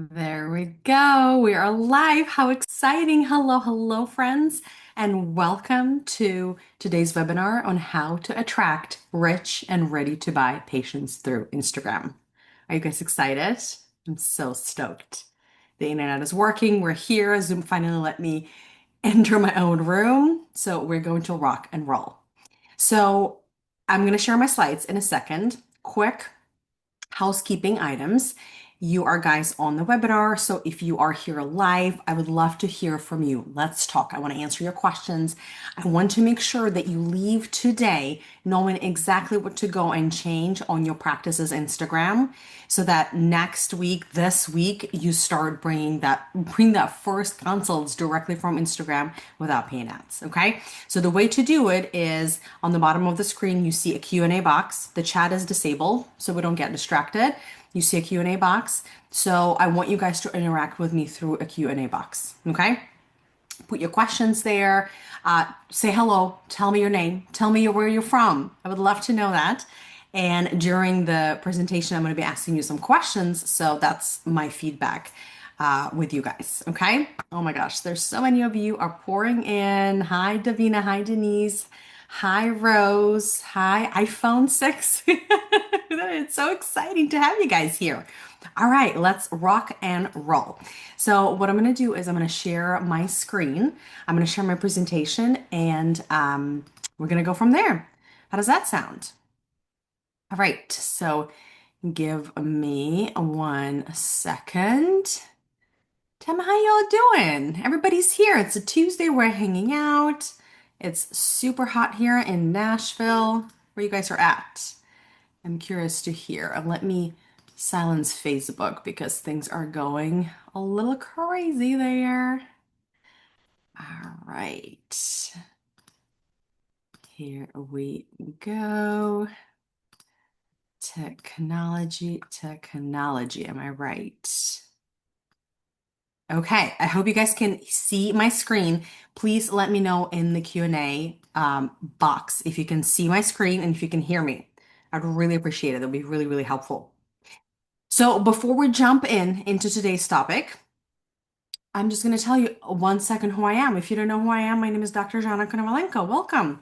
There we go. We are live. How exciting. Hello, hello, friends, and welcome to today's webinar on how to attract rich and ready to buy patients through Instagram. Are you guys excited? I'm so stoked. The internet is working. We're here. Zoom finally let me enter my own room. So we're going to rock and roll. So I'm going to share my slides in a second. Quick housekeeping items. You are guys on the webinar, so if you are here live, I would love to hear from you. Let's talk. I want to answer your questions. I want to make sure that you leave today knowing exactly what to go and change on your practice's Instagram so that next week, this week, you start bring that first consults directly from Instagram without paying ads, okay? So the way to do it is on the bottom of the screen, you see a Q&A box. The chat is disabled, so we don't get distracted. You see a Q&A box. So I want you guys to interact with me through a Q&A box, okay? Put your questions there. Say hello. Tell me your name. Tell me where you're from. I would love to know that. And during the presentation, I'm going to be asking you some questions. So that's my feedback with you guys. Okay. Oh my gosh, there's so many of you are pouring in. Hi, Davina. Hi, Denise. Hi, Rose. Hi, iPhone 6. It's so exciting to have you guys here. All right, let's rock and roll. So what I'm going to do is I'm going to share my screen. I'm going to share my presentation and we're going to go from there. How does that sound? All right, so give me 1 second. Tell me how y'all doing? Everybody's here. It's a Tuesday. We're hanging out. It's super hot here in Nashville. Where you guys are at? I'm curious to hear. Let me silence Facebook because things are going a little crazy there. All right. Here we go. Technology, technology. Am I right? Okay, I hope you guys can see my screen. Please let me know in the Q&A box if you can see my screen and if you can hear me. I'd really appreciate it. That'd be really, really helpful. So before we jump into today's topic, I'm just going to tell you 1 second who I am. If you don't know who I am, my name is Dr. Jana Konovalenko. Welcome.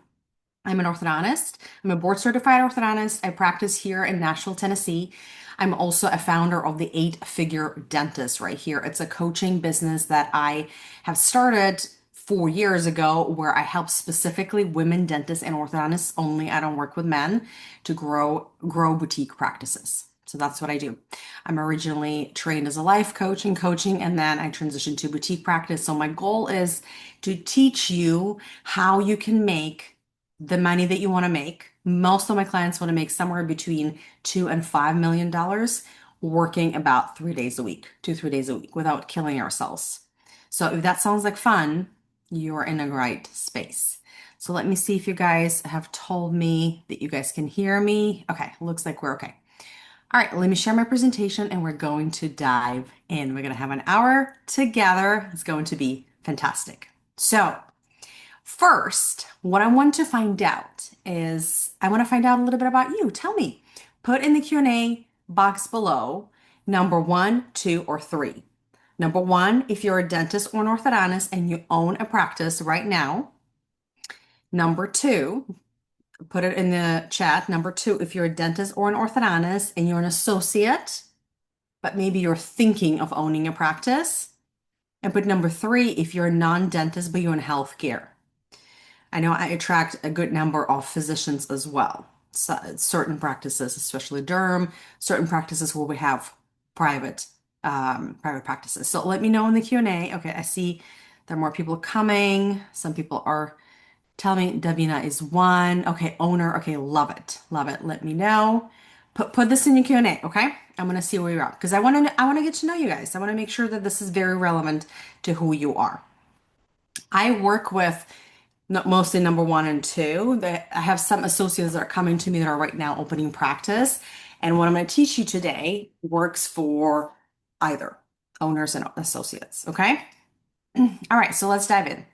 I'm an orthodontist. I'm a board certified orthodontist. I practice here in Nashville, Tennessee. I'm also a founder of the 8-Figure Dentist right here. It's a coaching business that I have started 4 years ago where I help specifically women dentists and orthodontists only. I don't work with men to grow boutique practices. So that's what I do. I'm originally trained as a life coach and coaching, and then I transitioned to boutique practice. So my goal is to teach you how you can make the money that you want to make. Most of my clients want to make somewhere between $2 and $5 million working about 3 days a week, 2, 3 days a week without killing ourselves. So if that sounds like fun, you're in a right space. So let me see if you guys have told me that you guys can hear me. Okay, looks like we're okay. All right, let me share my presentation and we're going to dive in. We're going to have an hour together. It's going to be fantastic. So, first, what I want to find out is I want to find out a little bit about you. Tell me. Put in the Q&A box below number 1, 2, or 3. Number 1, if you're a dentist or an orthodontist and you own a practice right now. Number 2, put it in the chat. Number 2, if you're a dentist or an orthodontist and you're an associate, but maybe you're thinking of owning a practice. And put number 3, if you're a non-dentist, but you're in healthcare. I know I attract a good number of physicians as well. So, certain practices, especially derm, certain practices where we have private private practices. So let me know in the Q&A. Okay, I see there are more people coming. Some people are telling me Davina is one. Okay, owner. Okay, love it. Love it. Let me know. Put this in your Q&A, okay? I'm gonna see where you're at because I want to get to know you guys. I want to make sure that this is very relevant to who you are. I work with mostly number 1 and 2. I have some associates that are coming to me that are right now opening practice. And what I'm going to teach you today works for either owners and associates. Okay. All right. So let's dive in.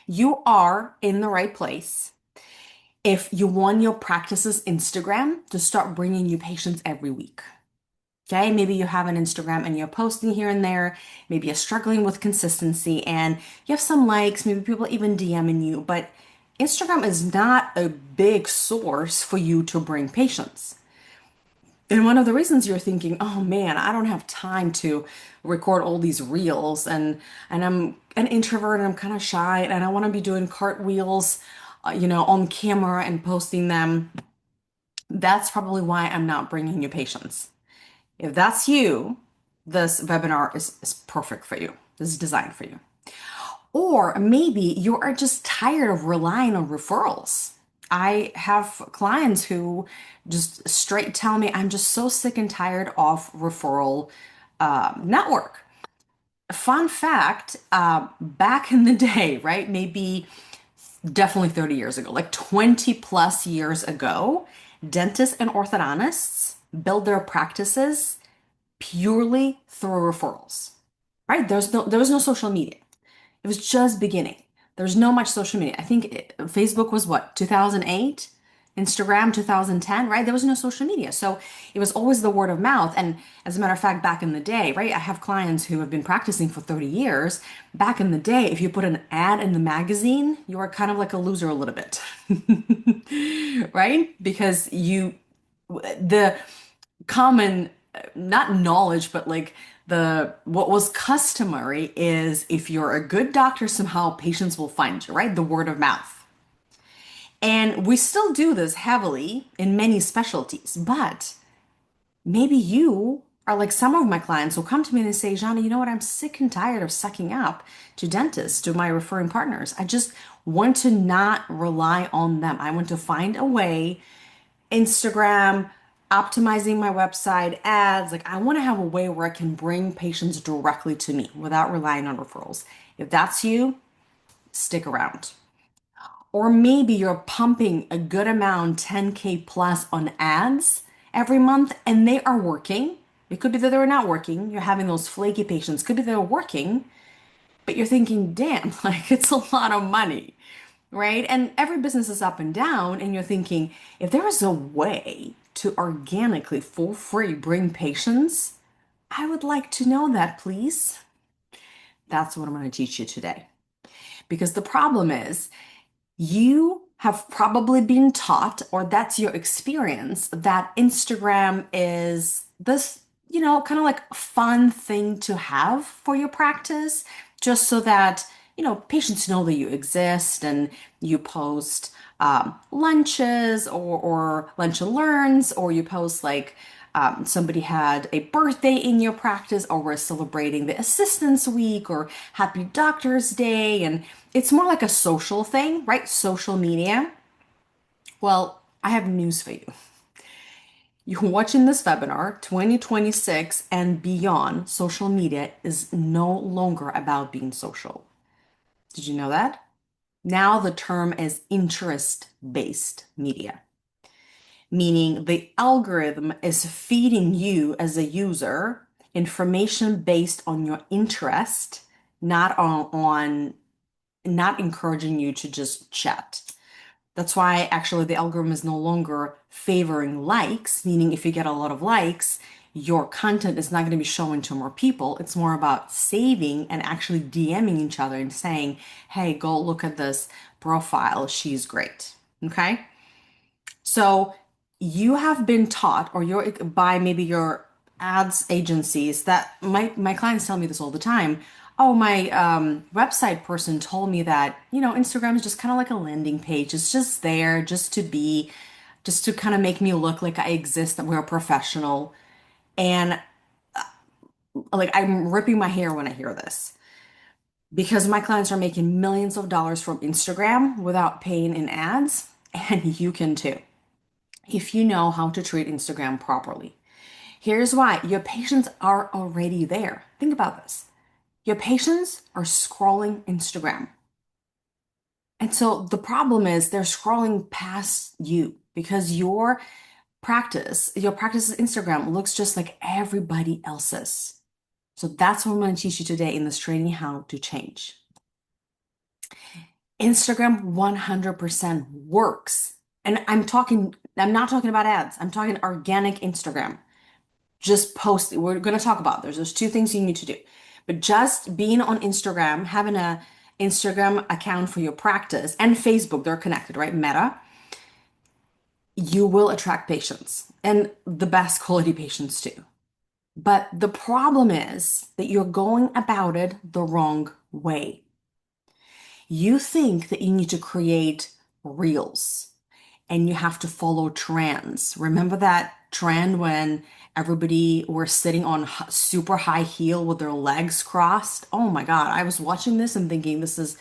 You are in the right place if you want your practice's Instagram to start bringing you patients every week. Okay, maybe you have an Instagram and you're posting here and there. Maybe you're struggling with consistency and you have some likes, maybe people even DMing you, but Instagram is not a big source for you to bring patients. And one of the reasons you're thinking, oh man, I don't have time to record all these reels and I'm an introvert and I'm kind of shy and I want to be doing cartwheels, on camera and posting them. That's probably why I'm not bringing you patients. If that's you, this webinar is perfect for you. This is designed for you. Or maybe you are just tired of relying on referrals. I have clients who just straight tell me, I'm just so sick and tired of referral network. Fun fact, back in the day, right? Maybe definitely 30 years ago, like 20 plus years ago, dentists and orthodontists build their practices purely through referrals, right? There was no social media. It was just beginning. There's no much social media. I think Facebook was what, 2008? Instagram 2010, right? There was no social media. So it was always the word of mouth. And as a matter of fact, back in the day, right? I have clients who have been practicing for 30 years. Back in the day, if you put an ad in the magazine, you were kind of like a loser a little bit, right? Because the common not knowledge but like the what was customary is if you're a good doctor somehow patients will find you, right? The word of mouth. And we still do this heavily in many specialties, but maybe you are like some of my clients who come to me and say, Johnny, you know what? I'm sick and tired of sucking up to dentists, to my referring partners. I just want to not rely on them. I want to find a way Instagram, optimizing my website, ads. Like, I want to have a way where I can bring patients directly to me without relying on referrals. If that's you, stick around. Or maybe you're pumping a good amount, 10K plus on ads every month, and they are working. It could be that they're not working. You're having those flaky patients. Could be they're working, but you're thinking, damn, like it's a lot of money, right? And every business is up and down, and you're thinking, if there is a way to organically, for free, bring patients, I would like to know that, please. That's what I'm going to teach you today. Because the problem is, you have probably been taught, or that's your experience, that Instagram is this, kind of like fun thing to have for your practice, just so that, patients know that you exist and you post lunches or lunch and learns, or you post like somebody had a birthday in your practice, or we're celebrating the Assistants Week or Happy Doctor's Day. And it's more like a social thing, right? Social media. Well, I have news for you. You're watching this webinar, 2026 and beyond, social media is no longer about being social. Did you know that? Now the term is interest-based media, meaning the algorithm is feeding you as a user information based on your interest, not encouraging you to just chat. That's why actually the algorithm is no longer favoring likes, meaning if you get a lot of likes, your content is not going to be shown to more people. It's more about saving and actually DMing each other and saying, hey, go look at this profile. She's great. Okay. So you have been taught, or you're by maybe your ads agencies that my clients tell me this all the time. Oh, my website person told me that, Instagram is just kind of like a landing page. It's just there just to kind of make me look like I exist, that we're a professional. And like I'm ripping my hair when I hear this because my clients are making millions of dollars from Instagram without paying in ads, and you can too if you know how to treat Instagram properly. Here's why: your patients are already there. Think about this. Your patients are scrolling Instagram. And so the problem is they're scrolling past you because your practice's Instagram looks just like everybody else's. So that's what I'm going to teach you today in this training, how to change. Instagram 100% works. And I'm not talking about ads. I'm talking organic Instagram. Just post. We're going to talk about there's two things you need to do. But just being on Instagram, having a Instagram account for your practice and Facebook, they're connected, right? Meta, you will attract patients and the best quality patients too. But the problem is that you're going about it the wrong way. You think that you need to create reels and you have to follow trends. Remember that trend when everybody were sitting on super high heel with their legs crossed? Oh my God, I was watching this and thinking this is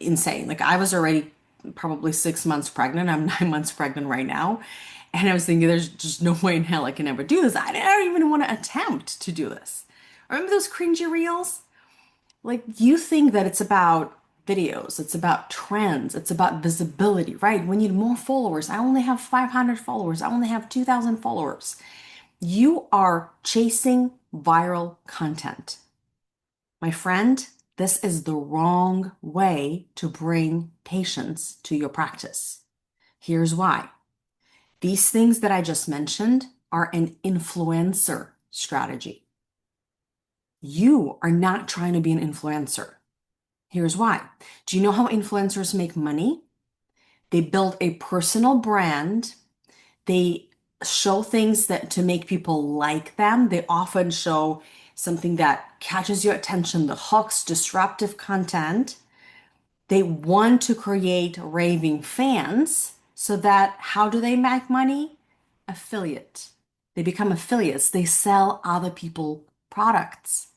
insane. Like I was already probably 6 months pregnant. I'm 9 months pregnant right now. And I was thinking there's just no way in hell I can ever do this. I don't even want to attempt to do this. Remember those cringy reels? Like you think that it's about videos, it's about trends, it's about visibility, right? We need more followers. I only have 500 followers. I only have 2,000 followers. You are chasing viral content. My friend, this is the wrong way to bring patients to your practice. Here's why. These things that I just mentioned are an influencer strategy. You are not trying to be an influencer. Here's why. Do you know how influencers make money? They build a personal brand. They show things that to make people like them. They often show something that catches your attention, the hooks, disruptive content. They want to create raving fans so that how do they make money? Affiliate. They become affiliates. They sell other people products,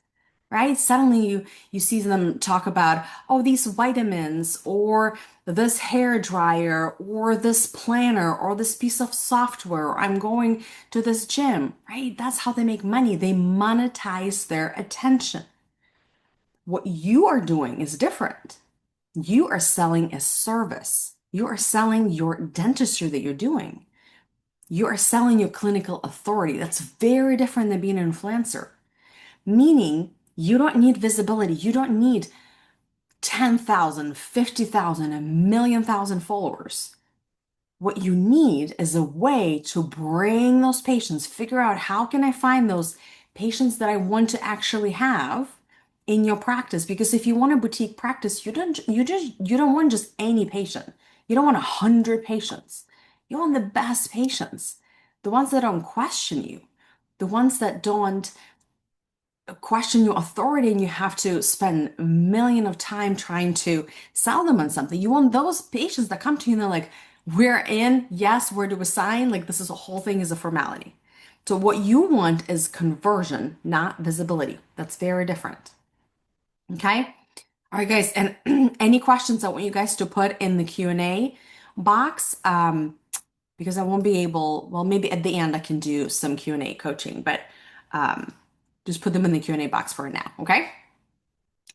right? Suddenly you see them talk about, oh, these vitamins or this hair dryer or this planner or this piece of software, or I'm going to this gym, right? That's how they make money. They monetize their attention. What you are doing is different. You are selling a service. You are selling your dentistry that you're doing. You are selling your clinical authority. That's very different than being an influencer. Meaning, you don't need visibility. You don't need 10,000, 50,000, a million thousand followers. What you need is a way to bring those patients, figure out how can I find those patients that I want to actually have in your practice. Because if you want a boutique practice, you don't want just any patient. You don't want 100 patients. You want the best patients, the ones that don't question you, the ones that don't question your authority and you have to spend a million of time trying to sell them on something. You want those patients that come to you and they're like, we're in, yes, where do we sign? Like this is a whole thing is a formality. So what you want is conversion, not visibility. That's very different. Okay? All right, guys, and any questions I want you guys to put in the Q&A box, because I won't be able, well, maybe at the end I can do some Q&A coaching, but um, just put them in the Q&A box for now, okay?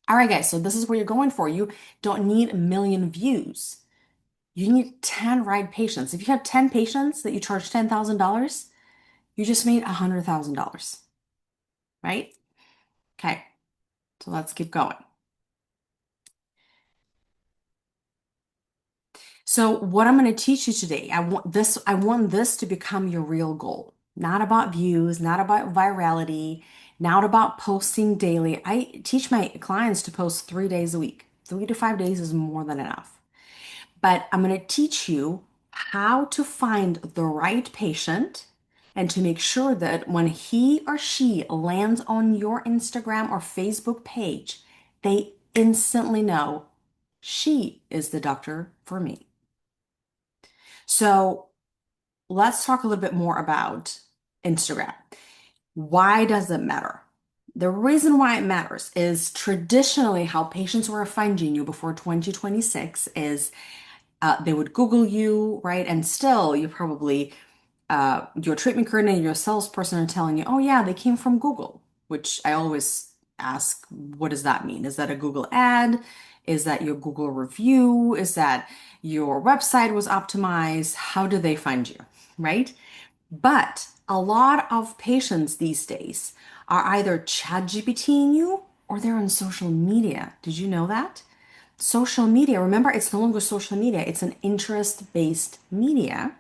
All right, guys, so this is what you're going for. You don't need a million views. You need 10 right patients. If you have 10 patients that you charge $10,000, you just made $100,000, right? Okay, so let's keep going. So what I'm going to teach you today, I want this to become your real goal. Not about views, not about virality, not about posting daily. I teach my clients to post 3 days a week. 3 to 5 days is more than enough. But I'm going to teach you how to find the right patient and to make sure that when he or she lands on your Instagram or Facebook page, they instantly know she is the doctor for me. So let's talk a little bit more about Instagram. Why does it matter? The reason why it matters is traditionally how patients were finding you before 2026 is they would Google you, right? And still, you probably, your treatment coordinator, your salesperson are telling you, oh, yeah, they came from Google, which I always ask, what does that mean? Is that a Google ad? Is that your Google review? Is that your website was optimized? How do they find you, right? But a lot of patients these days are either ChatGPTing you or they're on social media. Did you know that? Social media, remember, it's no longer social media, it's an interest-based media,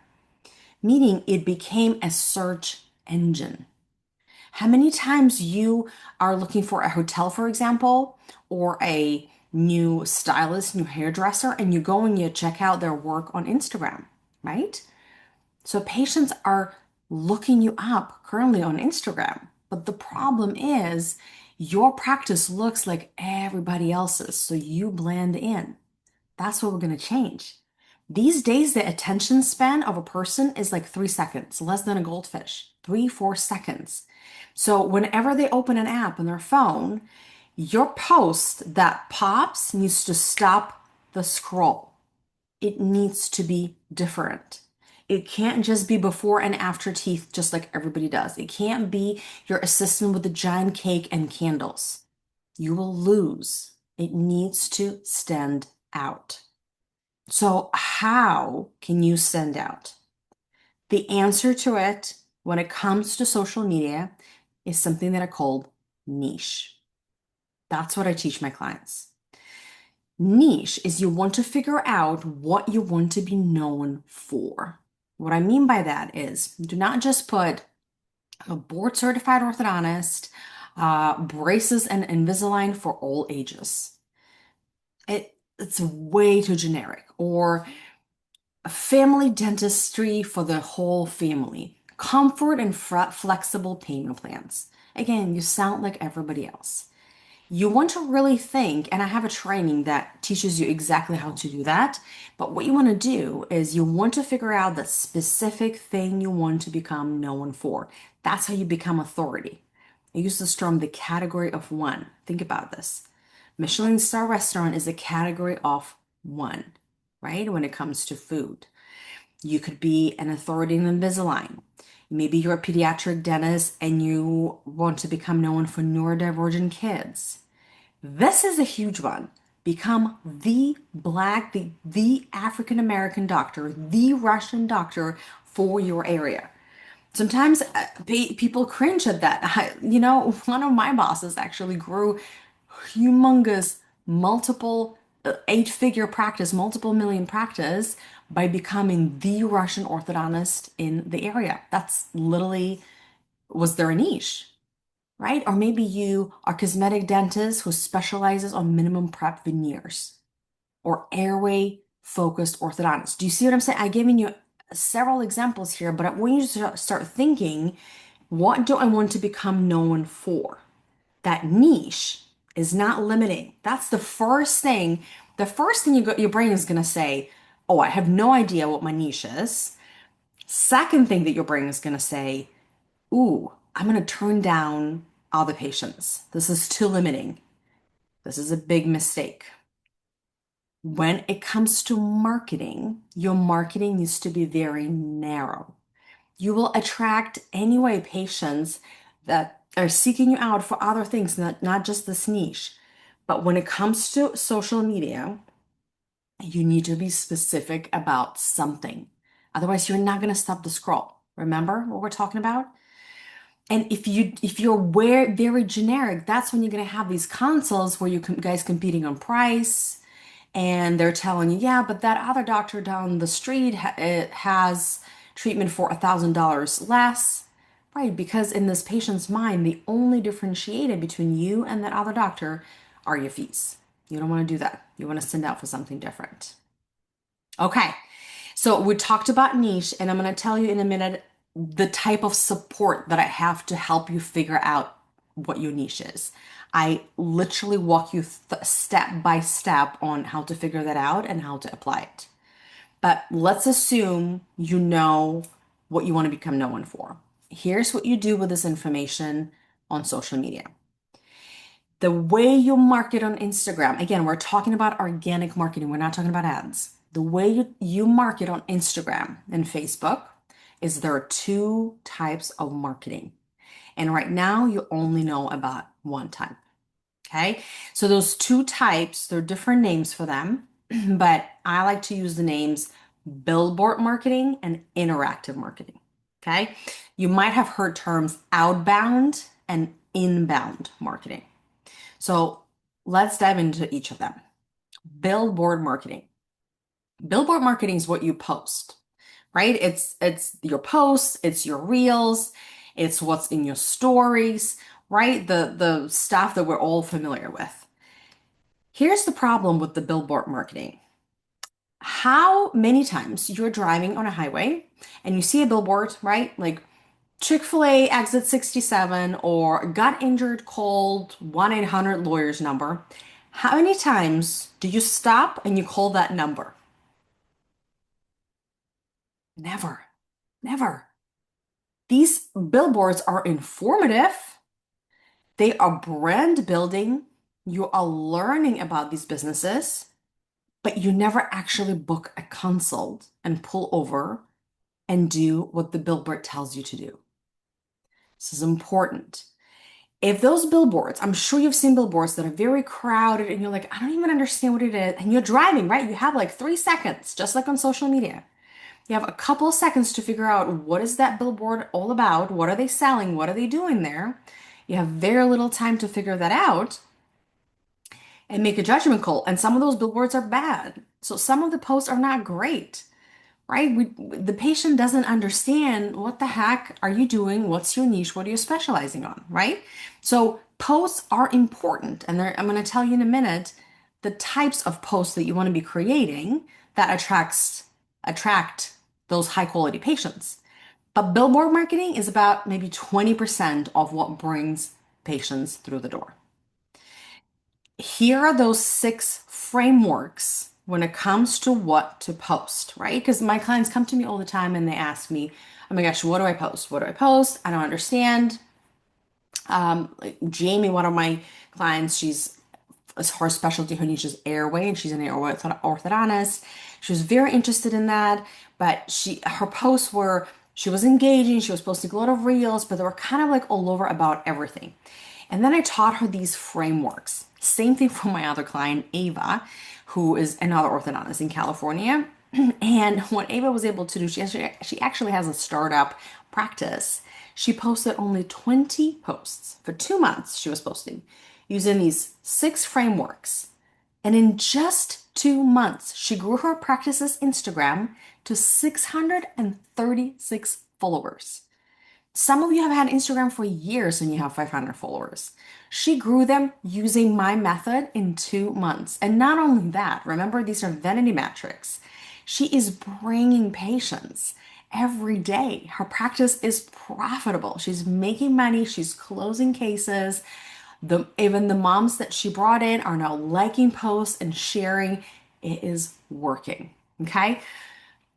meaning it became a search engine. How many times you are looking for a hotel, for example, or a new stylist, new hairdresser, and you go and you check out their work on Instagram, right? So patients are looking you up currently on Instagram. But the problem is your practice looks like everybody else's, so you blend in. That's what we're going to change. These days, the attention span of a person is like 3 seconds, less than a goldfish, 3, 4 seconds. So whenever they open an app on their phone, your post that pops needs to stop the scroll. It needs to be different. It can't just be before and after teeth, just like everybody does. It can't be your assistant with the giant cake and candles. You will lose. It needs to stand out. So, how can you stand out? The answer to it when it comes to social media is something that I call niche. That's what I teach my clients. Niche is you want to figure out what you want to be known for. What I mean by that is do not just put a board certified orthodontist, braces and Invisalign for all ages. It's way too generic. Or a family dentistry for the whole family. Comfort and flexible payment plans. Again, you sound like everybody else. You want to really think, and I have a training that teaches you exactly how to do that. But what you want to do is you want to figure out the specific thing you want to become known for. That's how you become authority. I use this term, the category of one. Think about this. Michelin star restaurant is a category of one, right? When it comes to food. You could be an authority in Invisalign. Maybe you're a pediatric dentist and you want to become known for neurodivergent kids. This is a huge one. Become the Black, the African American doctor, the Russian doctor for your area. Sometimes people cringe at that. One of my bosses actually grew humongous, multiple eight-figure practice, multiple million practice by becoming the Russian orthodontist in the area. That's literally was their niche, right? Or maybe you are a cosmetic dentist who specializes on minimum prep veneers or airway focused orthodontist. Do you see what I'm saying? I've given you several examples here, but I want you to start thinking, what do I want to become known for? That niche is not limiting. That's the first thing. The first thing your brain is going to say, oh, I have no idea what my niche is. Second thing that your brain is going to say, ooh, I'm going to turn down all the patients. This is too limiting. This is a big mistake. When it comes to marketing, your marketing needs to be very narrow. You will attract anyway patients that are seeking you out for other things, not just this niche. But when it comes to social media, you need to be specific about something. Otherwise, you're not going to stop the scroll. Remember what we're talking about? And if you're very generic, that's when you're going to have these consults where you guys competing on price, and they're telling you, yeah, but that other doctor down the street has treatment for $1,000 less, right? Because in this patient's mind, the only differentiated between you and that other doctor are your fees. You don't want to do that. You want to send out for something different. Okay, so we talked about niche, and I'm going to tell you in a minute the type of support that I have to help you figure out what your niche is. I literally walk you step by step on how to figure that out and how to apply it. But let's assume you know what you want to become known for. Here's what you do with this information on social media. The way you market on Instagram, again, we're talking about organic marketing, we're not talking about ads. The way you market on Instagram and Facebook is there are two types of marketing. And right now, you only know about one type. Okay. So those two types, there are different names for them, but I like to use the names billboard marketing and interactive marketing. Okay. You might have heard terms outbound and inbound marketing. So let's dive into each of them. Billboard marketing. Billboard marketing is what you post, right? It's your posts, it's your reels, It's what's in your stories, right? The stuff that we're all familiar with. Here's the problem with the billboard marketing. How many times you're driving on a highway and you see a billboard, right? Like Chick-fil-A exit 67 or got injured, called 1-800 lawyers number. How many times do you stop and you call that number? Never. Never. These billboards are informative. They are brand building. You are learning about these businesses, but you never actually book a consult and pull over and do what the billboard tells you to do. This is important. If those billboards, I'm sure you've seen billboards that are very crowded and you're like, I don't even understand what it is. And you're driving, right? You have like 3 seconds, just like on social media. You have a couple of seconds to figure out what is that billboard all about? What are they selling? What are they doing there? You have very little time to figure that out and make a judgment call. And some of those billboards are bad. So some of the posts are not great, right? The patient doesn't understand what the heck are you doing? What's your niche? What are you specializing on, right? So posts are important. And I'm going to tell you in a minute the types of posts that you want to be creating that attract those high quality patients. But billboard marketing is about maybe 20% of what brings patients through the door. Here are those 6 frameworks when it comes to what to post, right? Because my clients come to me all the time and they ask me, oh my gosh, what do I post? What do I post? I don't understand. Like Jamie, one of my clients, her specialty, her niche is airway, and she's an airway orthodontist. She was very interested in that, but her posts were she was engaging, she was posting a lot of reels, but they were kind of like all over about everything. And then I taught her these frameworks. Same thing for my other client, Ava, who is another orthodontist in California. And what Ava was able to do, she actually has a startup practice. She posted only 20 posts for 2 months. She was posting using these 6 frameworks. And in just 2 months, she grew her practice's Instagram to 636 followers. Some of you have had Instagram for years and you have 500 followers. She grew them using my method in 2 months. And not only that, remember, these are vanity metrics. She is bringing patients every day. Her practice is profitable. She's making money. She's closing cases. Even the moms that she brought in are now liking posts and sharing. It is working. Okay.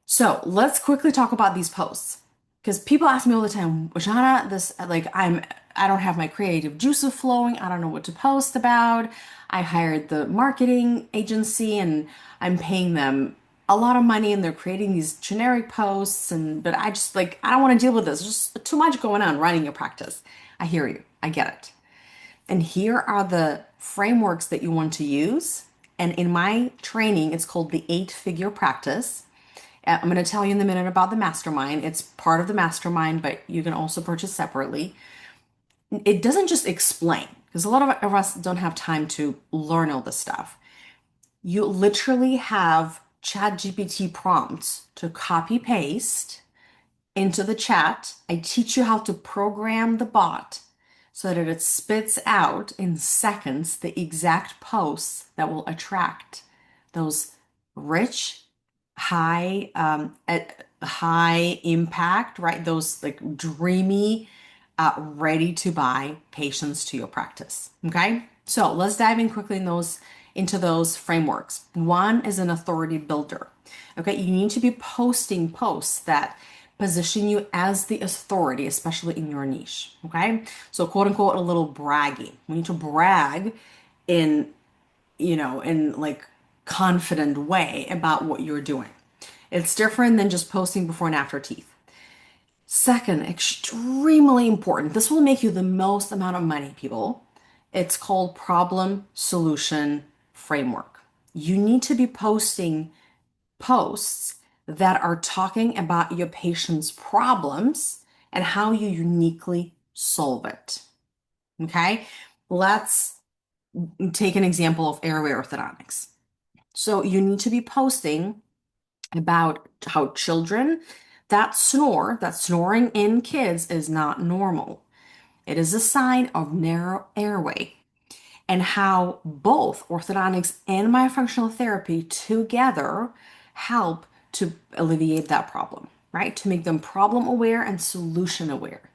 So let's quickly talk about these posts because people ask me all the time, Jana, I don't have my creative juices flowing. I don't know what to post about. I hired the marketing agency and I'm paying them a lot of money and they're creating these generic posts but I just I don't want to deal with this. There's just too much going on running your practice. I hear you. I get it. And here are the frameworks that you want to use. And in my training, it's called the 8-figure practice. I'm going to tell you in a minute about the mastermind. It's part of the mastermind, but you can also purchase separately. It doesn't just explain, because a lot of us don't have time to learn all this stuff. You literally have ChatGPT prompts to copy paste into the chat. I teach you how to program the bot so that it spits out in seconds the exact posts that will attract those rich, high impact, right? Those like dreamy, ready to buy patients to your practice. Okay, so let's dive in quickly into those frameworks. One is an authority builder. Okay, you need to be posting posts that position you as the authority, especially in your niche. Okay, so quote unquote, a little braggy. We need to brag in, in like confident way about what you're doing. It's different than just posting before and after teeth. Second, extremely important. This will make you the most amount of money, people. It's called problem solution framework. You need to be posting posts that are talking about your patient's problems and how you uniquely solve it. Okay, let's take an example of airway orthodontics. So you need to be posting about how children that snoring in kids is not normal. It is a sign of narrow airway, and how both orthodontics and myofunctional therapy together help to alleviate that problem, right? To make them problem aware and solution aware.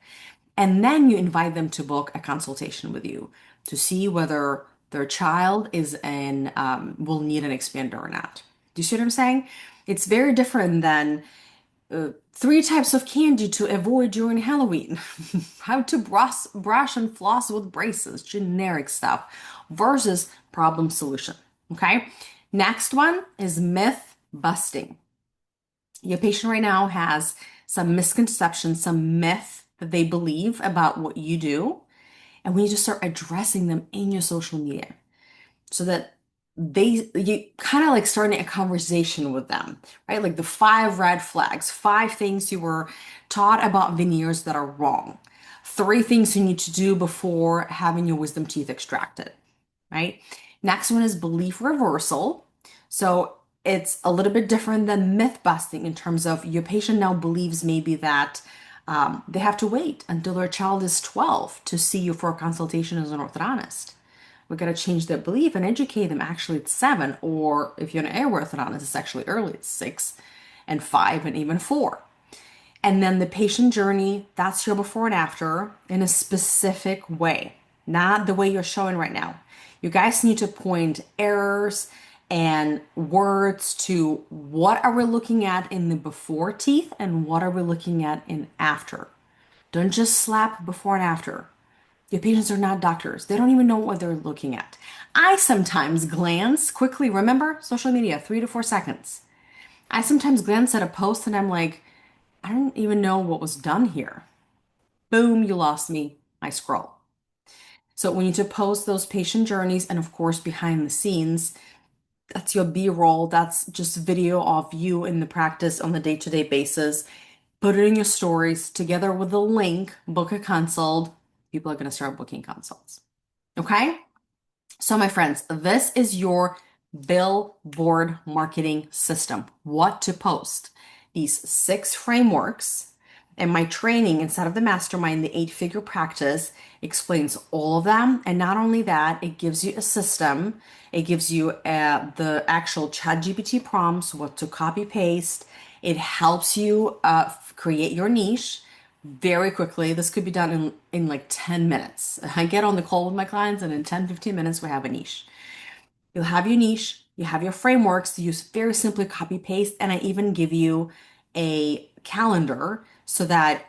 And then you invite them to book a consultation with you to see whether their child will need an expander or not. Do you see what I'm saying? It's very different than three types of candy to avoid during Halloween, how to brush and floss with braces, generic stuff, versus problem solution. Okay. Next one is myth busting. Your patient right now has some misconceptions, some myth that they believe about what you do. And we need to start addressing them in your social media so that you kind of like starting a conversation with them, right? Like the five red flags, five things you were taught about veneers that are wrong, three things you need to do before having your wisdom teeth extracted, right? Next one is belief reversal. So it's a little bit different than myth busting in terms of your patient now believes maybe that they have to wait until their child is 12 to see you for a consultation as an orthodontist. We got to change their belief and educate them. Actually, it's 7, or if you're an airway orthodontist, it's actually early. It's 6 and 5 and even 4. And then the patient journey, that's your before and after in a specific way, not the way you're showing right now. You guys need to point errors and words to what are we looking at in the before teeth and what are we looking at in after. Don't just slap before and after. Your patients are not doctors. They don't even know what they're looking at. I sometimes glance quickly, remember social media, 3 to 4 seconds. I sometimes glance at a post and I'm like, I don't even know what was done here. Boom, you lost me. I scroll. So we need to post those patient journeys and, of course, behind the scenes. That's your B-roll. That's just video of you in the practice on the day-to-day basis. Put it in your stories together with the link, book a consult. People are going to start booking consults. Okay? So, my friends, this is your billboard marketing system. What to post. These 6 frameworks and my training inside of the mastermind, the 8-figure practice, explains all of them. And not only that, it gives you a system. It gives you the actual ChatGPT prompts, what to copy paste. It helps you create your niche very quickly. This could be done in like 10 minutes. I get on the call with my clients, and in 10-15 minutes, we have a niche. You'll have your niche, you have your frameworks, you use very simply copy paste, and I even give you a calendar so that,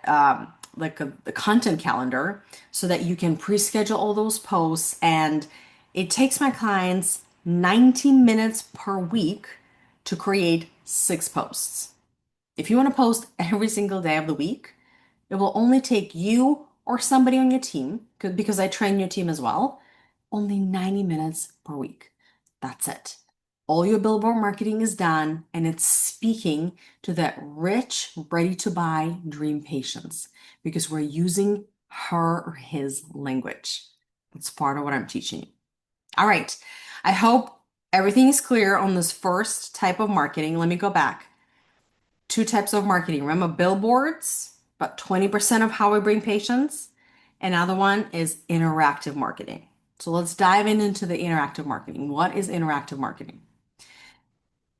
like the content calendar, so that you can pre-schedule all those posts. And it takes my clients 90 minutes per week to create 6 posts. If you want to post every single day of the week, it will only take you or somebody on your team, because I train your team as well, only 90 minutes per week. That's it. All your billboard marketing is done, and it's speaking to that rich, ready to buy dream patients because we're using her or his language. That's part of what I'm teaching you. All right. I hope everything is clear on this first type of marketing. Let me go back. 2 types of marketing. Remember, billboards, about 20% of how we bring patients. Another one is interactive marketing. So let's dive into the interactive marketing. What is interactive marketing?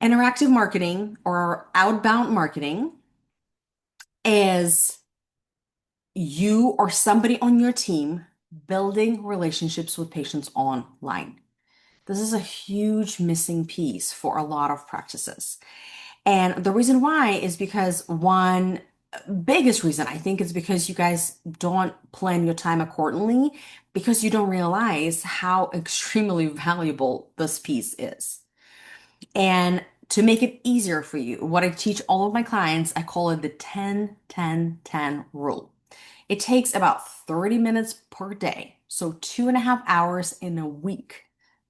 Interactive marketing, or outbound marketing, is you or somebody on your team building relationships with patients online. This is a huge missing piece for a lot of practices. And the reason why is because one biggest reason I think is because you guys don't plan your time accordingly, because you don't realize how extremely valuable this piece is. And to make it easier for you, what I teach all of my clients, I call it the 10-10-10 rule. It takes about 30 minutes per day, so 2.5 hours in a week,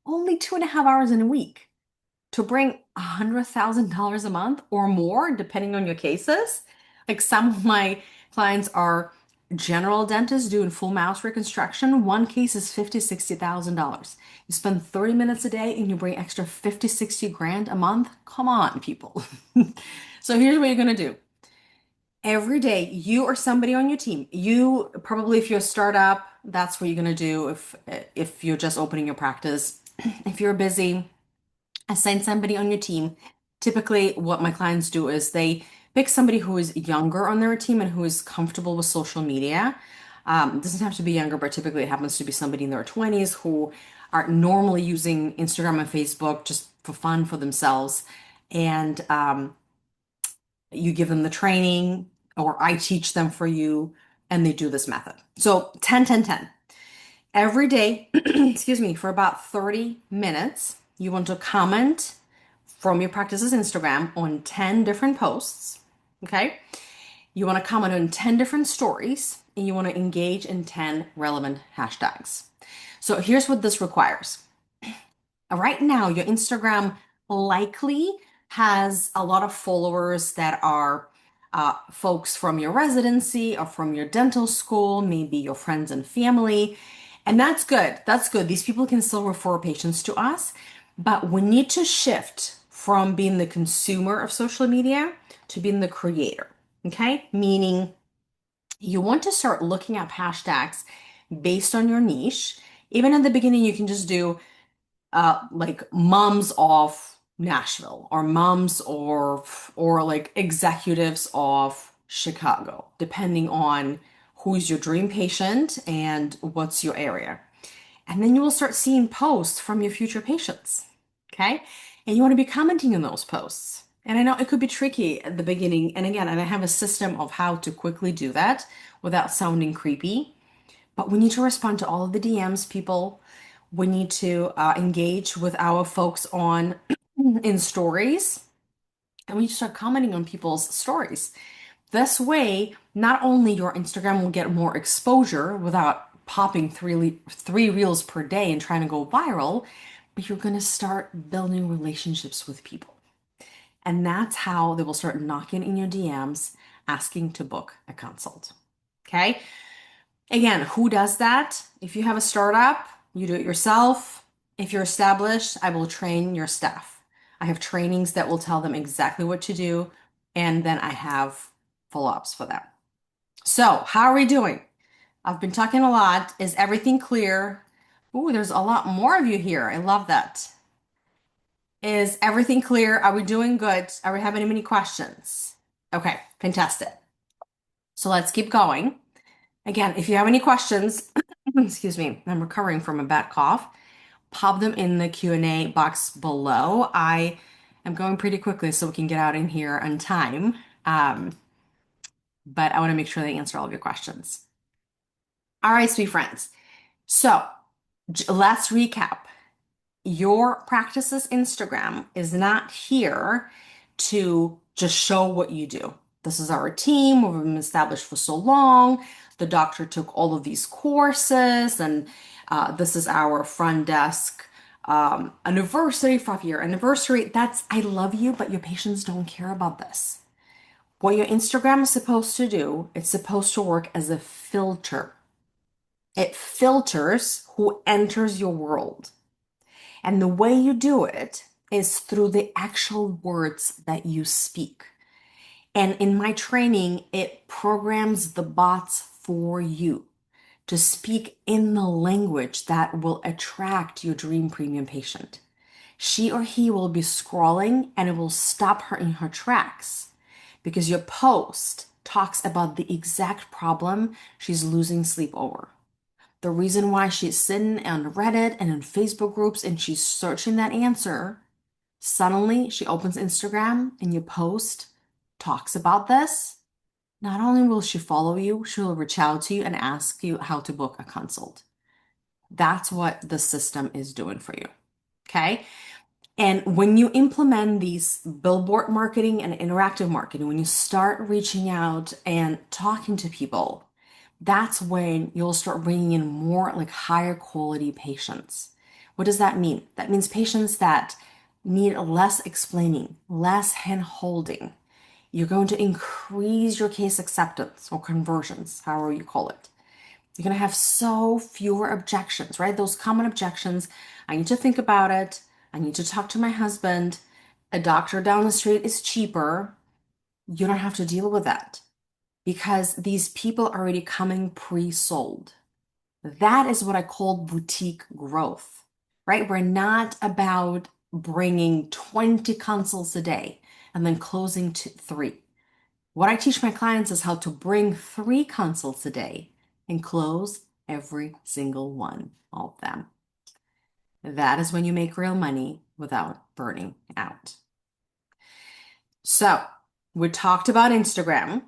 only 2.5 hours in a week, to bring $100,000 a month or more, depending on your cases. Like, some of my clients are general dentists doing full mouth reconstruction. One case is $50,000-$60,000. You spend 30 minutes a day and you bring extra 50-60 grand a month. Come on, people. So here's what you're gonna do. Every day, you or somebody on your team, you probably if you're a startup, that's what you're gonna do if you're just opening your practice. If you're busy, assign somebody on your team. Typically, what my clients do is they pick somebody who is younger on their team and who is comfortable with social media. It doesn't have to be younger, but typically it happens to be somebody in their 20s who are normally using Instagram and Facebook just for fun for themselves. And you give them the training, or I teach them for you, and they do this method. So 10, 10, 10. Every day, excuse me, for about 30 minutes, you want to comment from your practice's Instagram on 10 different posts. Okay. You want to comment on 10 different stories and you want to engage in 10 relevant hashtags. So here's what this requires. Right now, your Instagram likely has a lot of followers that are folks from your residency or from your dental school, maybe your friends and family. And that's good. That's good. These people can still refer patients to us, but we need to shift from being the consumer of social media to being the creator. Okay? Meaning you want to start looking up hashtags based on your niche. Even in the beginning, you can just do like moms of Nashville or moms or like executives of Chicago, depending on who's your dream patient and what's your area. And then you will start seeing posts from your future patients. Okay? And you want to be commenting on those posts. And I know it could be tricky at the beginning. And again, and I have a system of how to quickly do that without sounding creepy. But we need to respond to all of the DMs, people. We need to engage with our folks on in stories, and we need to start commenting on people's stories. This way, not only your Instagram will get more exposure without popping three reels per day and trying to go viral, but you're going to start building relationships with people. And that's how they will start knocking in your DMs, asking to book a consult. Okay? Again, who does that? If you have a startup, you do it yourself. If you're established, I will train your staff. I have trainings that will tell them exactly what to do, and then I have follow-ups for them. So, how are we doing? I've been talking a lot. Is everything clear? Ooh, there's a lot more of you here. I love that. Is everything clear? Are we doing good? Are we having any questions? Okay, fantastic. So let's keep going. Again, if you have any questions, excuse me, I'm recovering from a bad cough, pop them in the Q&A box below. I am going pretty quickly so we can get out in here on time. But I want to make sure they answer all of your questions. All right, sweet friends. So let's recap. Your practice's Instagram is not here to just show what you do. This is our team. We've been established for so long. The doctor took all of these courses, and this is our front desk anniversary, 5-year anniversary. That's, I love you, but your patients don't care about this. What your Instagram is supposed to do, it's supposed to work as a filter. It filters who enters your world. And the way you do it is through the actual words that you speak. And in my training, it programs the bots for you to speak in the language that will attract your dream premium patient. She or he will be scrolling and it will stop her in her tracks because your post talks about the exact problem she's losing sleep over. The reason why she's sitting on Reddit and in Facebook groups and she's searching that answer, suddenly she opens Instagram and your post talks about this. Not only will she follow you, she'll reach out to you and ask you how to book a consult. That's what the system is doing for you. Okay. And when you implement these billboard marketing and interactive marketing, when you start reaching out and talking to people, that's when you'll start bringing in more like higher quality patients. What does that mean? That means patients that need less explaining, less hand holding. You're going to increase your case acceptance or conversions, however you call it. You're going to have so fewer objections, right? Those common objections. I need to think about it. I need to talk to my husband. A doctor down the street is cheaper. You don't have to deal with that. because these people are already coming pre-sold. That is what I call boutique growth, right? We're not about bringing 20 consults a day and then closing three. What I teach my clients is how to bring three consults a day and close every single one of them. That is when you make real money without burning out. So, we talked about Instagram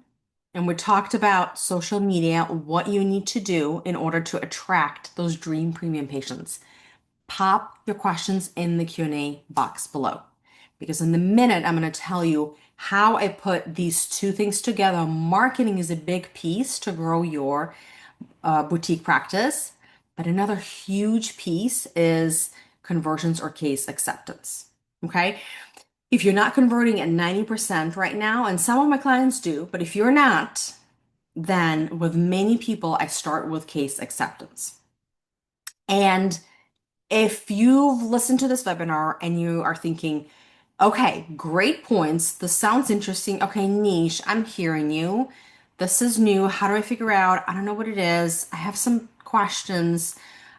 and we talked about social media, what you need to do in order to attract those dream premium patients. Pop your questions in the Q&A box below because in the minute I'm going to tell you how I put these two things together. Marketing is a big piece to grow your boutique practice, but another huge piece is conversions or case acceptance. Okay. If you're not converting at 90% right now, and some of my clients do, but if you're not, then with many people, I start with case acceptance. And if you've listened to this webinar and you are thinking, okay, great points. This sounds interesting. Okay, niche, I'm hearing you. This is new. How do I figure out? I don't know what it is. I have some questions.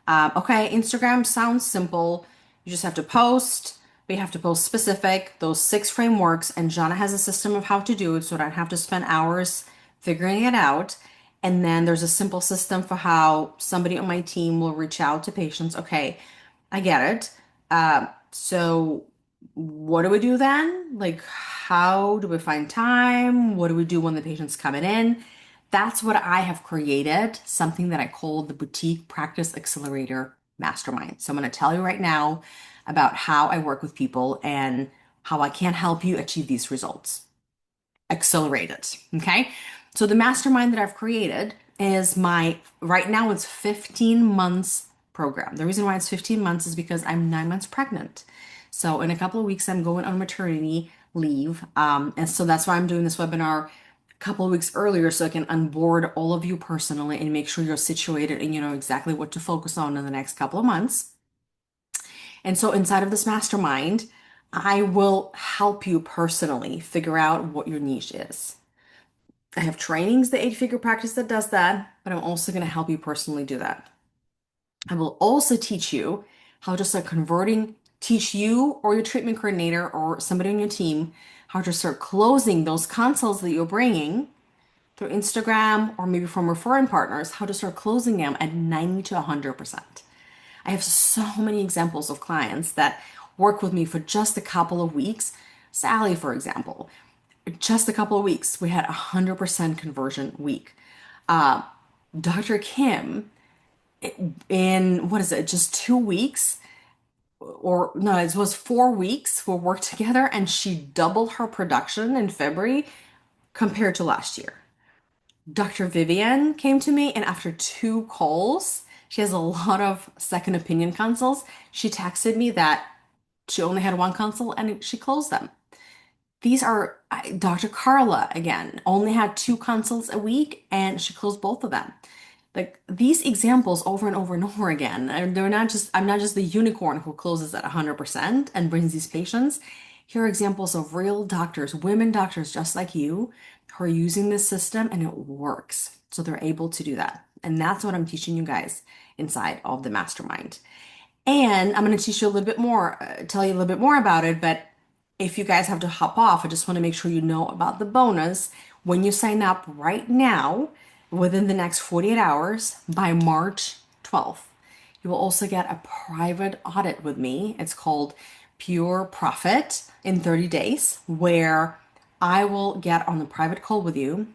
Okay, Instagram sounds simple. You just have to post, but you have to post specific, those 6 frameworks. And Jana has a system of how to do it so I don't have to spend hours figuring it out. And then there's a simple system for how somebody on my team will reach out to patients. Okay, I get it. So what do we do then? Like, how do we find time? What do we do when the patient's coming in? That's what I have created, something that I call the Boutique Practice Accelerator Mastermind. So I'm going to tell you right now about how I work with people and how I can help you achieve these results. Accelerate it. Okay. So the mastermind that I've created is right now it's 15 months program. The reason why it's 15 months is because I'm 9 months pregnant. So in a couple of weeks, I'm going on maternity leave. And so that's why I'm doing this webinar a couple of weeks earlier so I can onboard all of you personally and make sure you're situated and you know exactly what to focus on in the next couple of months. And so inside of this mastermind, I will help you personally figure out what your niche is. I have trainings, the 8-figure practice that does that, but I'm also going to help you personally do that. I will also teach you how to start converting, teach you or your treatment coordinator or somebody on your team how to start closing those consults that you're bringing through Instagram or maybe from referring partners, how to start closing them at 90 to 100%. I have so many examples of clients that work with me for just a couple of weeks. Sally, for example, just a couple of weeks, we had a 100% conversion week. Dr. Kim, in what is it, just 2 weeks, or no, it was 4 weeks, we worked together and she doubled her production in February compared to last year. Dr. Vivian came to me, and after 2 calls, she has a lot of second opinion consults. She texted me that she only had one consult and she closed them. These are Dr. Carla again, only had 2 consults a week and she closed both of them. Like these examples over and over and over again. They're not just, I'm not just the unicorn who closes at 100% and brings these patients. Here are examples of real doctors, women doctors just like you, who are using this system and it works. So they're able to do that. And that's what I'm teaching you guys inside of the mastermind. And I'm going to teach you a little bit more, tell you a little bit more about it. But if you guys have to hop off, I just want to make sure you know about the bonus when you sign up right now within the next 48 hours by March 12th. You will also get a private audit with me. It's called Pure Profit in 30 days, where I will get on the private call with you.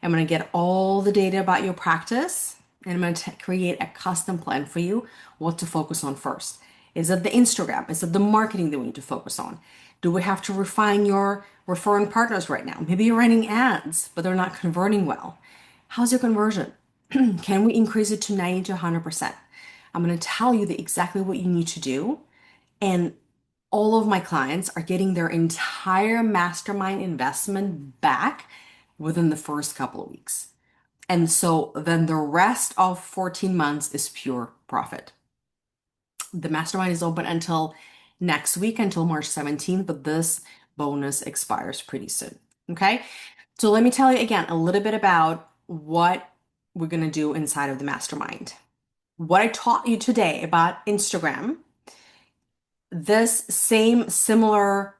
I'm going to get all the data about your practice and I'm going to create a custom plan for you what to focus on first. Is it the Instagram? Is it the marketing that we need to focus on? Do we have to refine your referring partners right now? Maybe you're running ads, but they're not converting well. How's your conversion? Can we increase it to 90 to 100%? I'm going to tell you exactly what you need to do. And all of my clients are getting their entire mastermind investment back within the first couple of weeks. And so then the rest of 14 months is pure profit. The mastermind is open until next week, until March 17th, but this bonus expires pretty soon. Okay. So let me tell you again a little bit about what we're going to do inside of the mastermind. What I taught you today about Instagram, this same similar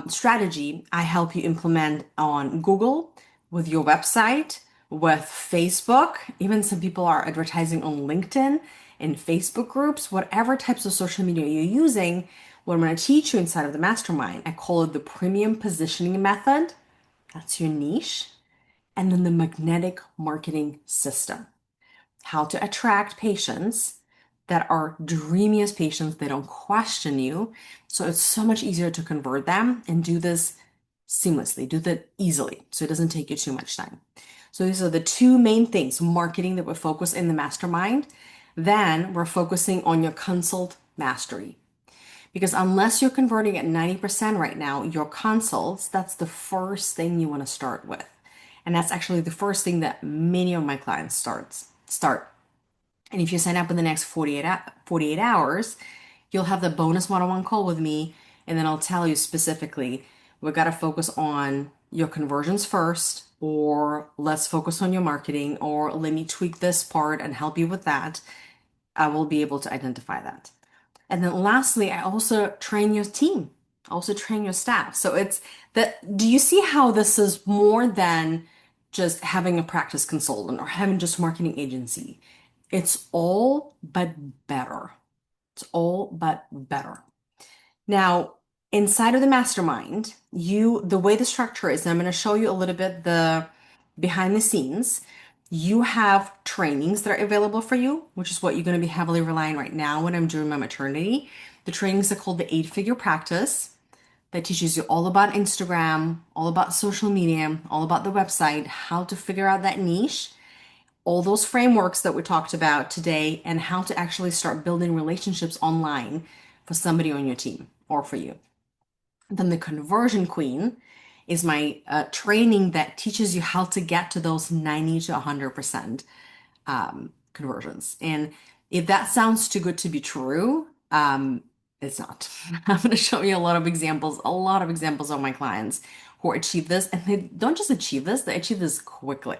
strategy I help you implement on Google, with your website, with Facebook. Even some people are advertising on LinkedIn and Facebook groups, whatever types of social media you're using. What I'm going to teach you inside of the mastermind, I call it the premium positioning method. That's your niche. And then the magnetic marketing system, how to attract patients that are dreamiest patients. They don't question you. So it's so much easier to convert them and do this seamlessly, do that easily. So it doesn't take you too much time. So these are the two main things, marketing, that we focus in the mastermind. Then we're focusing on your consult mastery. Because unless you're converting at 90% right now, your consults, that's the first thing you want to start with. And that's actually the first thing that many of my clients start. And if you sign up in the next 48 hours, you'll have the bonus one-on-one call with me. And then I'll tell you specifically, we got to focus on your conversions first, or let's focus on your marketing, or let me tweak this part and help you with that. I will be able to identify that. And then lastly, I also train your team, I also train your staff. So it's that, do you see how this is more than just having a practice consultant or having just marketing agency? It's all but better. It's all but better. Now, inside of the mastermind, the way the structure is, and I'm going to show you a little bit the behind the scenes. You have trainings that are available for you, which is what you're going to be heavily relying right now when I'm doing my maternity. The trainings are called the 8-figure practice, that teaches you all about Instagram, all about social media, all about the website, how to figure out that niche, all those frameworks that we talked about today, and how to actually start building relationships online for somebody on your team or for you. Then the conversion queen is my training that teaches you how to get to those 90 to 100% conversions. And if that sounds too good to be true, it's not. I'm going to show you a lot of examples of my clients who achieve this. And they don't just achieve this, they achieve this quickly.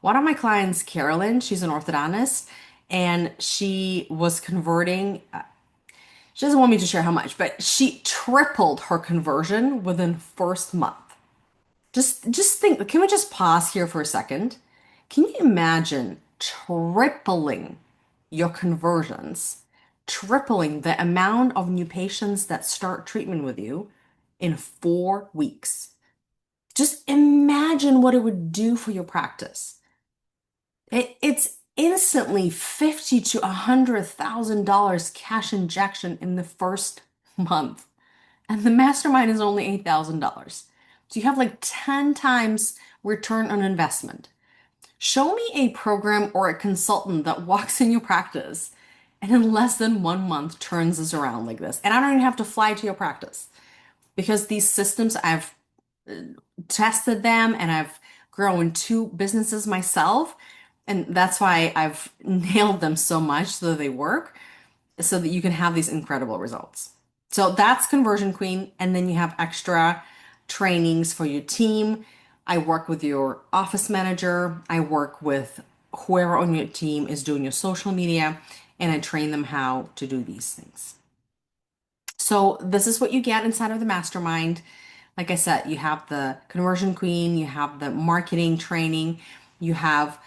One of my clients, Carolyn, she's an orthodontist, and she was converting. She doesn't want me to share how much, but she tripled her conversion within first month. Just think, can we just pause here for a second? Can you imagine tripling your conversions, tripling the amount of new patients that start treatment with you in 4 weeks? Just imagine what it would do for your practice. It's instantly 50 to $100,000 cash injection in the first month. And the mastermind is only $8,000. So you have like 10 times return on investment. Show me a program or a consultant that walks in your practice and in less than 1 month turns this around like this. And I don't even have to fly to your practice, because these systems, I've tested them and I've grown 2 businesses myself. And that's why I've nailed them so much so that they work, so that you can have these incredible results. So that's Conversion Queen. And then you have extra trainings for your team. I work with your office manager. I work with whoever on your team is doing your social media, and I train them how to do these things. So this is what you get inside of the mastermind. Like I said, you have the Conversion Queen, you have the marketing training, you have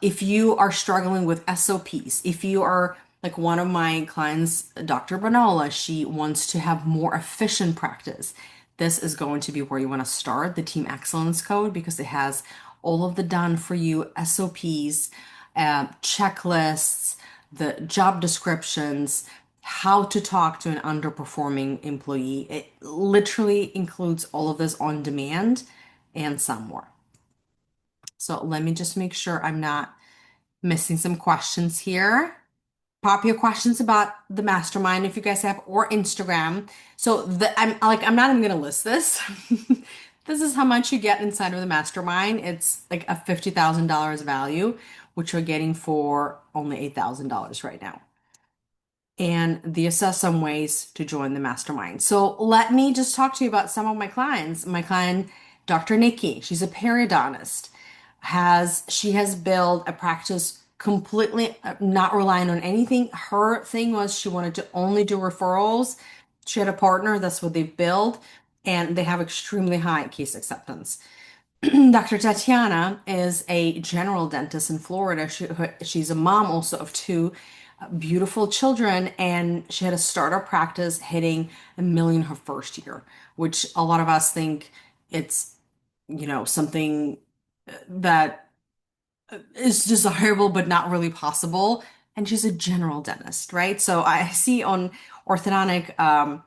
if you are struggling with SOPs, if you are like one of my clients, Dr. Bonola, she wants to have more efficient practice. This is going to be where you want to start, the Team Excellence Code, because it has all of the done for you SOPs, checklists, the job descriptions, how to talk to an underperforming employee. It literally includes all of this on demand and some more. So let me just make sure I'm not missing some questions here. Pop your questions about the mastermind if you guys have, or Instagram. So I'm not even gonna list this. This is how much you get inside of the mastermind. It's like a $50,000 value, which you're getting for only $8,000 right now. And these are some ways to join the mastermind. So let me just talk to you about some of my clients. My client Dr. Nikki, she's a periodontist, she has built a practice completely not relying on anything. Her thing was she wanted to only do referrals. She had a partner, that's what they've built, and they have extremely high case acceptance. Dr. Tatiana is a general dentist in Florida. She's a mom also of two beautiful children, and she had a startup practice hitting 1 million her first year, which a lot of us think it's, something that is desirable but not really possible. And she's a general dentist, right? So I see on orthodontic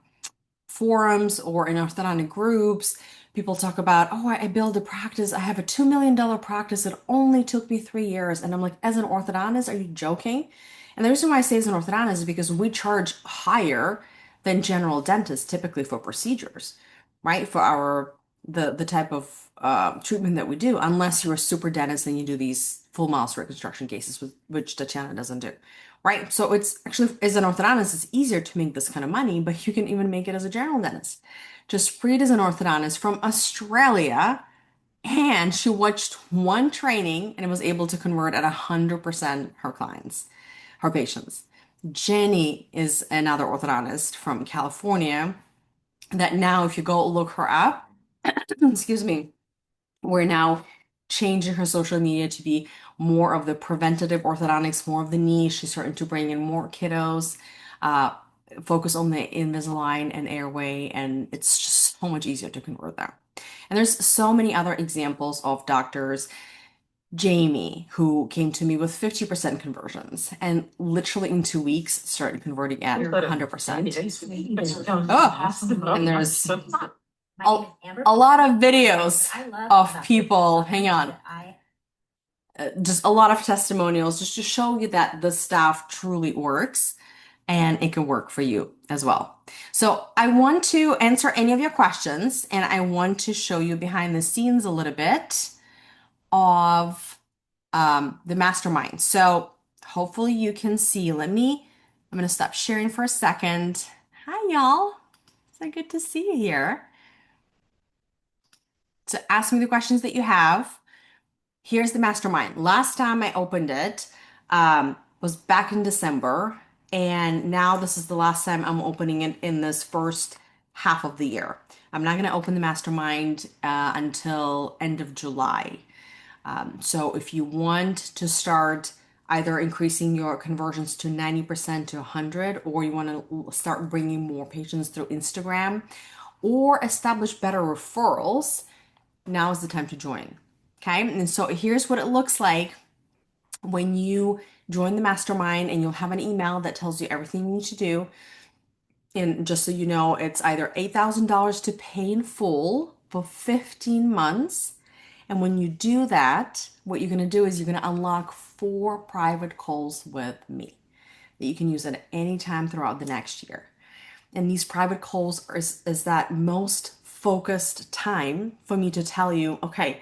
forums or in orthodontic groups, people talk about, oh, I built a practice. I have a $2 million practice. It only took me 3 years. And I'm like, as an orthodontist, are you joking? And the reason why I say as an orthodontist is because we charge higher than general dentists typically for procedures, right? For the type of treatment that we do, unless you're a super dentist and you do these full mouth reconstruction cases, which Tatiana doesn't do, right? So it's actually, as an orthodontist, it's easier to make this kind of money, but you can even make it as a general dentist. Just Preet is an orthodontist from Australia, and she watched one training and was able to convert at 100% her clients, her patients. Jenny is another orthodontist from California that now, if you go look her up, excuse me, we're now changing her social media to be more of the preventative orthodontics, more of the niche. She's starting to bring in more kiddos, uh, focus on the Invisalign and airway, and it's just so much easier to convert there. And there's so many other examples of doctors. Jamie, who came to me with 50% conversions and literally in 2 weeks started converting at 100%. Oh, and there's a lot of videos of people, hang on, just a lot of testimonials just to show you that the stuff truly works and it can work for you as well. So I want to answer any of your questions and I want to show you behind the scenes a little bit of the mastermind. So hopefully you can see. I'm going to stop sharing for a second. Hi, y'all. So good to see you here. So ask me the questions that you have. Here's the mastermind. Last time I opened it was back in December, and now this is the last time I'm opening it in this first half of the year. I'm not going to open the mastermind until end of July. So if you want to start either increasing your conversions to 90% to 100, or you want to start bringing more patients through Instagram, or establish better referrals, now is the time to join. Okay, and so here's what it looks like when you join the mastermind, and you'll have an email that tells you everything you need to do. And just so you know, it's either $8,000 to pay in full for 15 months. And when you do that, what you're going to do is you're going to unlock 4 private calls with me that you can use at any time throughout the next year. And these private calls is that most focused time for me to tell you, okay,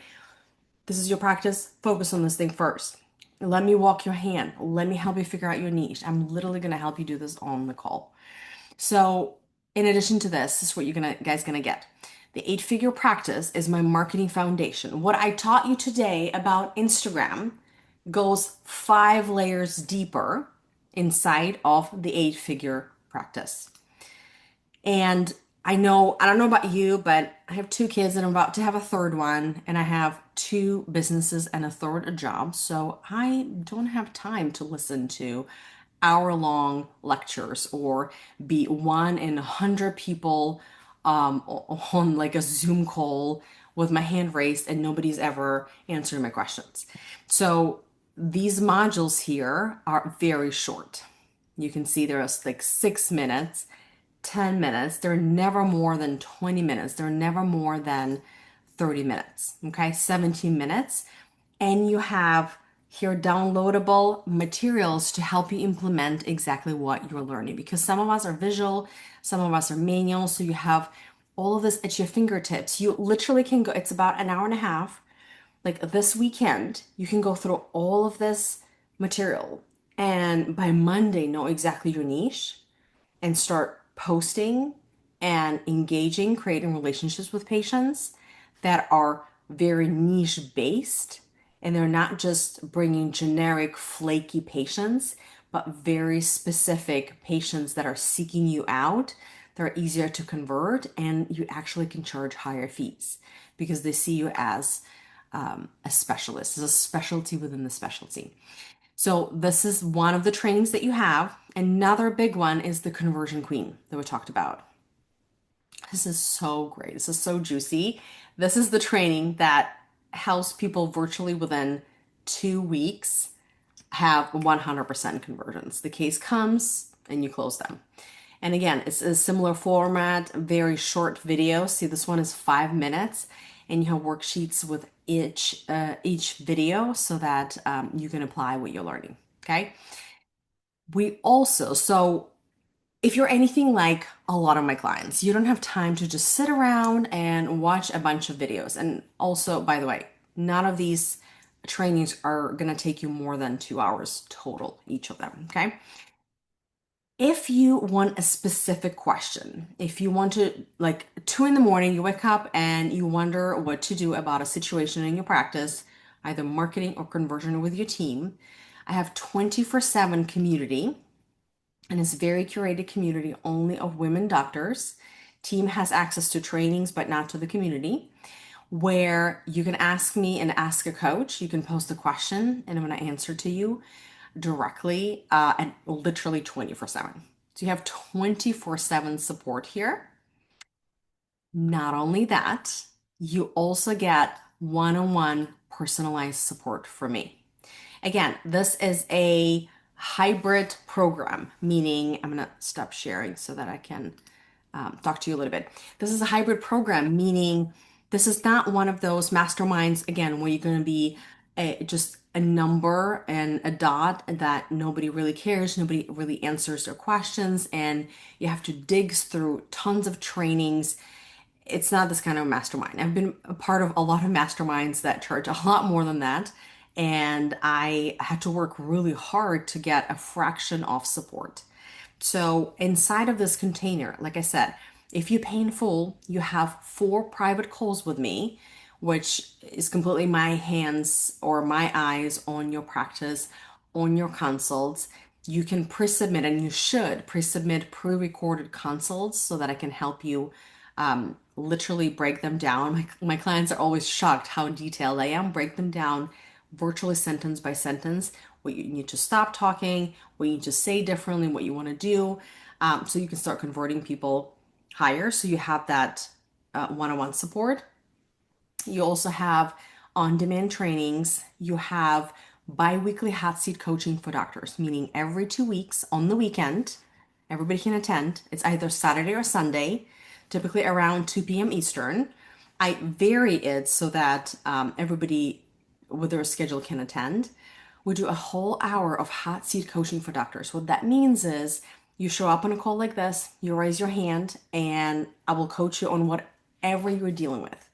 this is your practice, focus on this thing first. Let me walk your hand. Let me help you figure out your niche. I'm literally going to help you do this on the call. So in addition to this is what you're guys gonna get. The 8-figure practice is my marketing foundation. What I taught you today about Instagram goes 5 layers deeper inside of the 8-figure practice. And I don't know about you, but I have 2 kids and I'm about to have a third one, and I have 2 businesses and a third job. So I don't have time to listen to hour-long lectures or be one in 100 people on like a Zoom call with my hand raised and nobody's ever answering my questions. So these modules here are very short. You can see there's like 6 minutes, 10 minutes. They're never more than 20 minutes. They're never more than 30 minutes. Okay, 17 minutes. And you have here downloadable materials to help you implement exactly what you're learning, because some of us are visual, some of us are manual. So you have all of this at your fingertips. You literally can go, it's about an hour and a half. Like this weekend, you can go through all of this material and by Monday know exactly your niche and start posting and engaging, creating relationships with patients that are very niche based, and they're not just bringing generic flaky patients, but very specific patients that are seeking you out. They're easier to convert, and you actually can charge higher fees because they see you as a specialist. It's a specialty within the specialty. So this is one of the trainings that you have. Another big one is the conversion queen that we talked about. This is so great. This is so juicy. This is the training that helps people virtually within 2 weeks have 100% conversions. The case comes and you close them. And again, it's a similar format, very short video. See, this one is 5 minutes, and you have worksheets with each video so that you can apply what you're learning. Okay. We also, so if you're anything like a lot of my clients, you don't have time to just sit around and watch a bunch of videos. And also, by the way, none of these trainings are going to take you more than 2 hours total, each of them. Okay. If you want a specific question, if you want to, like 2 in the morning, you wake up and you wonder what to do about a situation in your practice, either marketing or conversion with your team, I have 24/7 community, and it's a very curated community only of women doctors. Team has access to trainings, but not to the community, where you can ask me and ask a coach. You can post a question, and I'm going to answer to you directly and literally 24/7. So you have 24/7 support here. Not only that, you also get one-on-one personalized support from me. Again, this is a hybrid program, meaning I'm going to stop sharing so that I can talk to you a little bit. This is a hybrid program, meaning this is not one of those masterminds, again, where you're going to be just a number and a dot that nobody really cares, nobody really answers their questions, and you have to dig through tons of trainings. It's not this kind of mastermind. I've been a part of a lot of masterminds that charge a lot more than that. And I had to work really hard to get a fraction of support. So inside of this container, like I said, if you pay in full, you have 4 private calls with me, which is completely my hands or my eyes on your practice, on your consults. You can pre-submit, and you should pre-submit pre-recorded consults so that I can help you literally break them down. My clients are always shocked how detailed I am. Break them down virtually sentence by sentence, what you need to stop talking, what you need to say differently, what you want to do, so you can start converting people higher. So you have that one-on-one support. You also have on-demand trainings. You have bi-weekly hot seat coaching for doctors, meaning every 2 weeks on the weekend, everybody can attend. It's either Saturday or Sunday, typically around 2 p.m. Eastern. I vary it so that everybody with their schedule can attend. We do a whole hour of hot seat coaching for doctors. What that means is you show up on a call like this, you raise your hand, and I will coach you on whatever you're dealing with.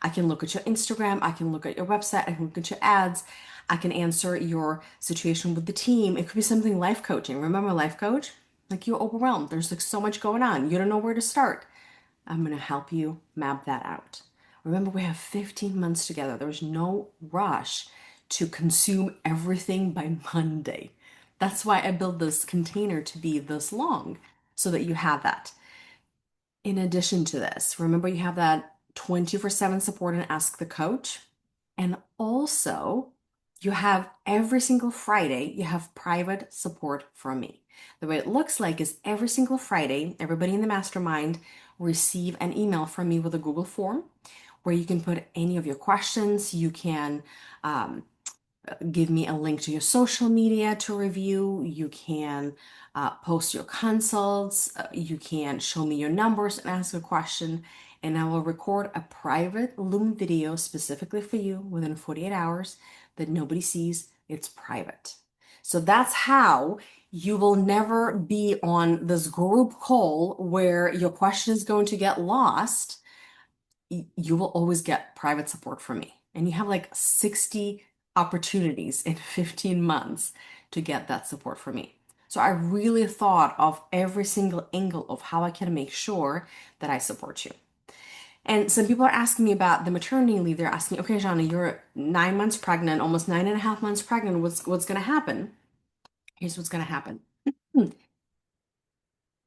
I can look at your Instagram, I can look at your website, I can look at your ads, I can answer your situation with the team. It could be something life coaching. Remember life coach? Like you're overwhelmed. There's like so much going on. You don't know where to start. I'm going to help you map that out. Remember, we have 15 months together. There's no rush to consume everything by Monday. That's why I built this container to be this long so that you have that. In addition to this, remember you have that 24/7 support and ask the coach. And also, you have every single Friday, you have private support from me. The way it looks like is every single Friday, everybody in the mastermind receive an email from me with a Google form where you can put any of your questions. You can give me a link to your social media to review. You can post your consults. You can show me your numbers and ask a question. And I will record a private Loom video specifically for you within 48 hours that nobody sees. It's private. So that's how you will never be on this group call where your question is going to get lost. You will always get private support from me. And you have like 60 opportunities in 15 months to get that support from me. So I really thought of every single angle of how I can make sure that I support you. And some people are asking me about the maternity leave. They're asking, okay, Jana, you're 9 months pregnant, almost 9.5 months pregnant. What's going to happen? Here's what's going to happen.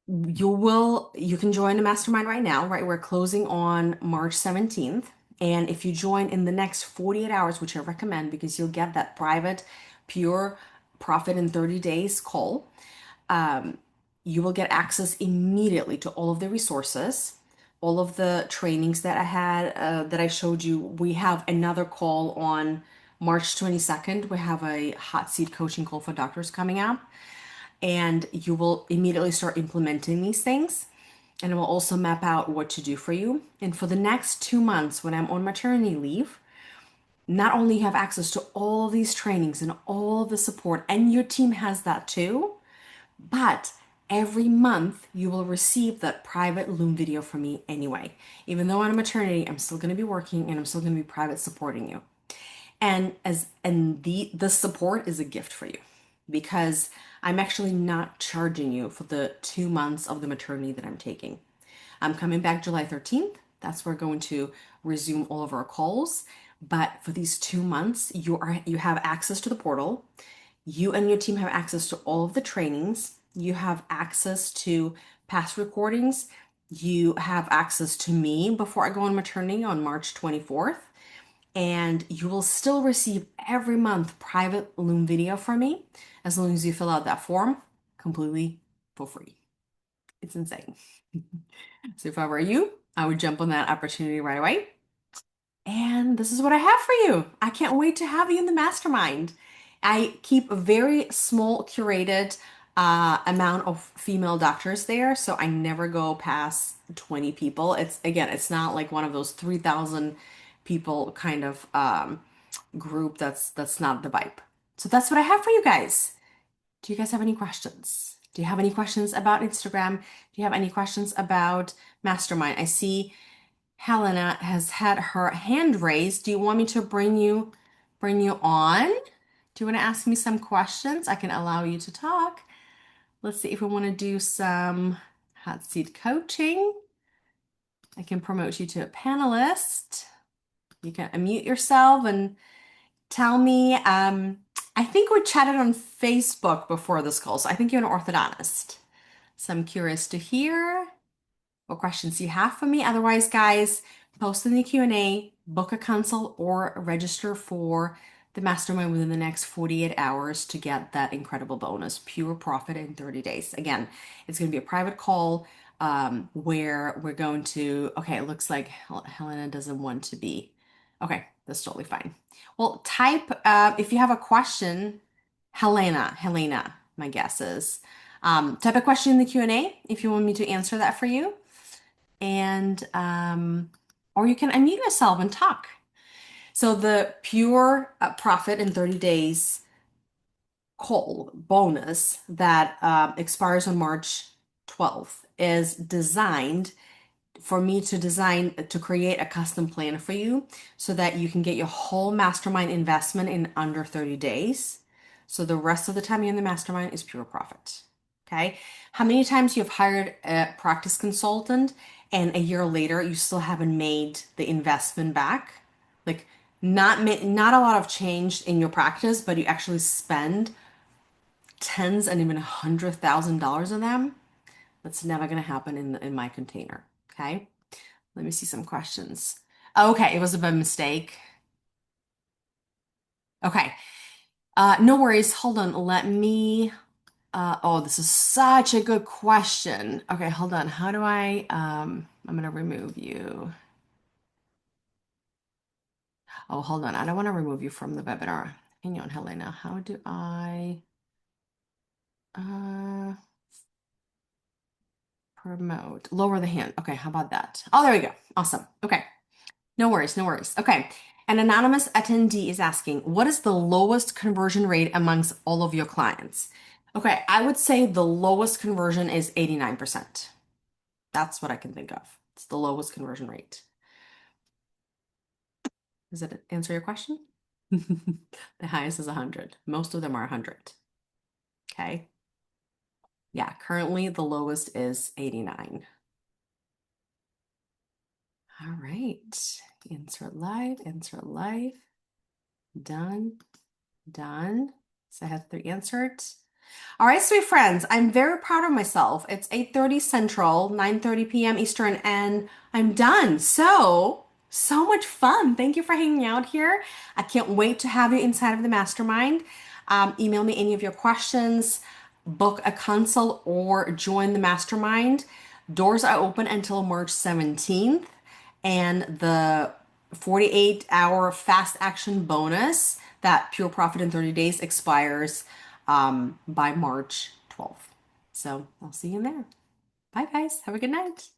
You can join the mastermind right now, right? We're closing on March 17th. And if you join in the next 48 hours, which I recommend because you'll get that private, pure profit in 30 days call, you will get access immediately to all of the resources, all of the trainings that I had, that I showed you. We have another call on March 22nd. We have a hot seat coaching call for doctors coming up, and you will immediately start implementing these things. And it will also map out what to do for you. And for the next 2 months, when I'm on maternity leave, not only you have access to all of these trainings and all of the support, and your team has that too, but every month you will receive that private Loom video from me anyway. Even though I'm on maternity, I'm still going to be working and I'm still going to be private supporting you. And the support is a gift for you because I'm actually not charging you for the 2 months of the maternity that I'm taking. I'm coming back July 13th. That's where we're going to resume all of our calls. But for these 2 months, you have access to the portal. You and your team have access to all of the trainings. You have access to past recordings. You have access to me before I go on maternity on March 24th. And you will still receive every month private Loom video from me as long as you fill out that form completely for free. It's insane. So if I were you, I would jump on that opportunity right away. And this is what I have for you. I can't wait to have you in the mastermind. I keep a very small curated amount of female doctors there, so I never go past 20 people. It's not like one of those 3,000 people kind of group. That's not the vibe. So that's what I have for you guys. Do you guys have any questions? Do you have any questions about Instagram? Do you have any questions about Mastermind? I see Helena has had her hand raised. Do you want me to bring you on? Do you want to ask me some questions? I can allow you to talk. Let's see if we want to do some hot seat coaching. I can promote you to a panelist. You can unmute yourself and tell me. I think we chatted on Facebook before this call, so I think you're an orthodontist. So I'm curious to hear what questions you have for me. Otherwise, guys, post in the Q&A, book a consult, or register for the mastermind within the next 48 hours to get that incredible bonus, pure profit in 30 days. Again, it's going to be a private call where we're going to, okay, it looks like Helena doesn't want to be. Okay, that's totally fine. Well, type, if you have a question, Helena, my guess is. Type a question in the Q&A if you want me to answer that for you. And or you can unmute yourself and talk. So the pure profit in 30 days call bonus that expires on March 12th is designed for me to create a custom plan for you so that you can get your whole mastermind investment in under 30 days. So the rest of the time you're in the mastermind is pure profit. Okay. How many times you've hired a practice consultant and a year later you still haven't made the investment back? Like not a lot of change in your practice, but you actually spend tens and even $100,000 of them. That's never going to happen in my container. Okay. Let me see some questions. Okay, it was a bad mistake. Okay. No worries. Hold on. Let me. Oh, this is such a good question. Okay, hold on. How do I? I'm gonna remove you. Oh, hold on. I don't want to remove you from the webinar. Hang on, Helena. How do I? Uh, promote. Lower the hand. Okay, how about that? Oh, there we go. Awesome. Okay. No worries, no worries. Okay. An anonymous attendee is asking, what is the lowest conversion rate amongst all of your clients? Okay, I would say the lowest conversion is 89%. That's what I can think of. It's the lowest conversion rate. Does it answer your question? The highest is 100. Most of them are 100. Okay. Yeah, currently the lowest is 89. All right. Insert live, insert live. Done, done. So I have 3 answered. All right, sweet friends, I'm very proud of myself. It's 8:30 Central, 9:30 p.m. Eastern, and I'm done. So much fun. Thank you for hanging out here. I can't wait to have you inside of the mastermind. Email me any of your questions, book a consult, or join the mastermind. Doors are open until March 17th, and the 48-hour fast action bonus that Pure Profit in 30 days expires by March 12th. So I'll see you in there. Bye, guys. Have a good night.